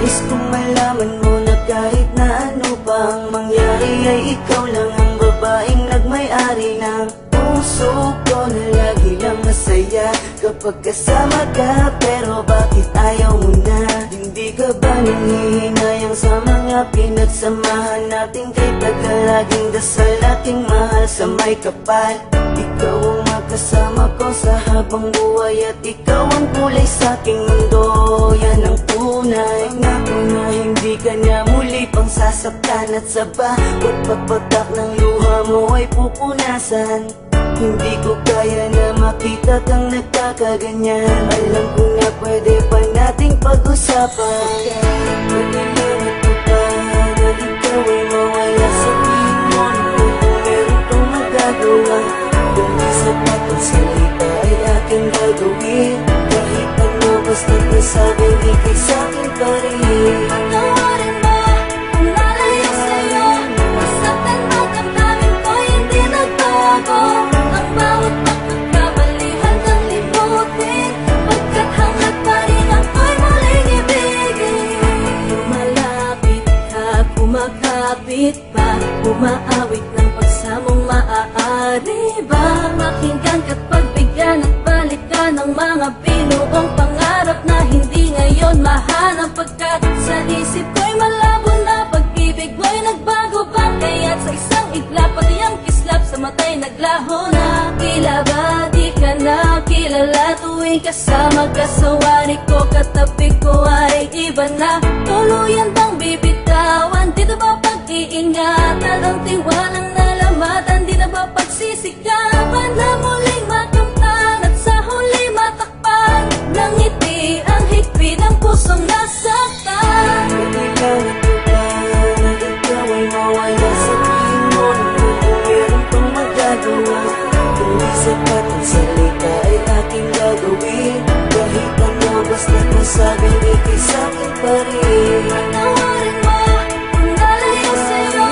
Nais kong malaman mo na kahit na ano pang mangyari ay ikaw lang ang babaeng nagmay-ari ng puso ko na lagi lang masaya kapag kasama ka. Pero bakit ayaw mo na? Hindi ka ba nanghihinayang sa mga pinagsamahan natin? Kay tagal laging dasal aking mahal sa may kapal. Ikaw ang makasama ko sa habang buhay at ikaw ang kulay sa aking mundo. Yan ang tunay na hindi ka na muli pang sasaktan at sa bawat pagpatak ng luha mo ay pupunasan. Hindi ko kaya na makita kang nagkakaganyan. Alam ko na pwede pa nating pag-usapan. Nalalaman ko pa na ikaw ay mawala. Sabihin mo na kung meron kang magagawa. Kung di sapat ang salita ay aking gagawin. Kahit ano basta't nasabing ikay sa'kin pa rin. Patawarin mo kung nalayo sa'yo. Masaktan ang damdamin ko, hindi nagbago. Ang bawat pagkakamali handang limutin. Pagkat hangad pa rin ako'y muling ibigin. Lumalapit ka, kumakapit pa. Umaawit ng pagsamong maaari ba? Makinggan ka't pagbigyan at balikan ng mga binuong pangarap na hindi ngayon mahanap. Pagkat sa isip ko'y malabo na pag-ibig mo'y nagbago ba? Kaya't sa isang iglap pati ang kislap sa mata'y naglaho na. Tila ba di ka na kilala tuwing kasama ka sa wari ko? Katabi ko ay iba na, tuluyan bang bibitawan? Di na ba pag-iingatan ang tiwalang nalamatan? Di na ba pagsisikapan na muling makamtan at sa huli matakpan ng ngiti ang higpit ng pusong nasaktan? Ikaw na tuka na ikaw ay mawala. Sabihin mo na kung meron pang magagawa. Kung di sapat ang salita ay aking gagawin. Kahit ano basta't nasabing ikay sa'kin pa rin. Patawarin mo kung nalayo sa'yo.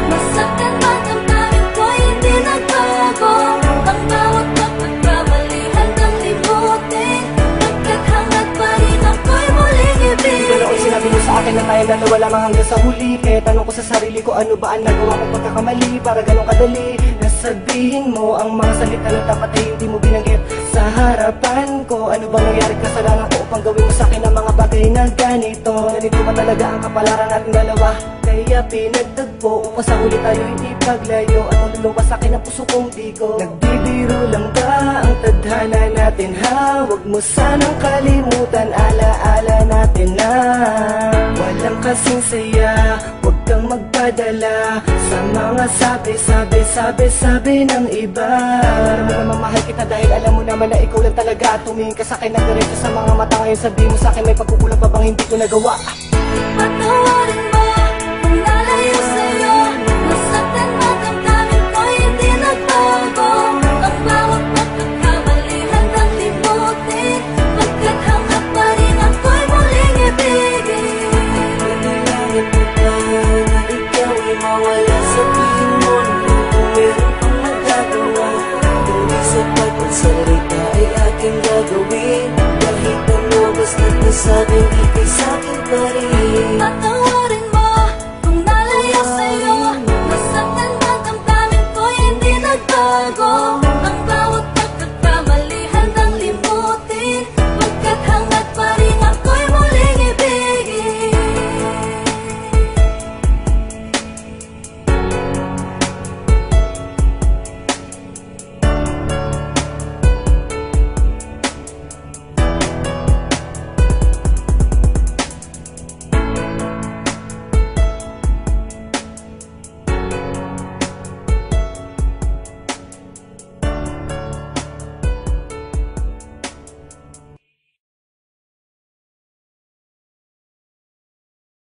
Masaktan ang damdamin ko, hindi nagbago. Ang bawat pagkakamali handang limutin. Pagkat hangad pa rin ako'y muling ibigin. Ikaw na kung sinabi mo sa akin na tayo dalawa lamang hanggang sa huli. Kaya tanong ko sa sarili ko, ano ba ang nagawa kong pagkakamali para ganun kadali na sabihin mo ang mga salita na dapat ay hindi mo binanggit sa harapan ko. Ano bang nangyari kasalanan ko upang gawin mo sa akin ang mga bagay na ganito? Ganito ba talaga ang kapalaran natin dalawa? Kaya pinagtagpo upang sa huli tayo'y ipaglayo. At luluwas sa akin ang puso kong bigo. Nagbibiro lang ba ang tadhana natin ha? Huwag mo sanang kalimutan, alaala natin na walang kasing saya. Huwag kang magpadala sa mga sabi ng iba. Alam mo naman mahal kita dahil alam mo naman na ikaw lang talaga. Tumingin ka sa akin ng diretso sa mga mata. Ngayon sabihin mo sa akin may pagkukulang pa bang hindi ko nagawa? Patawarin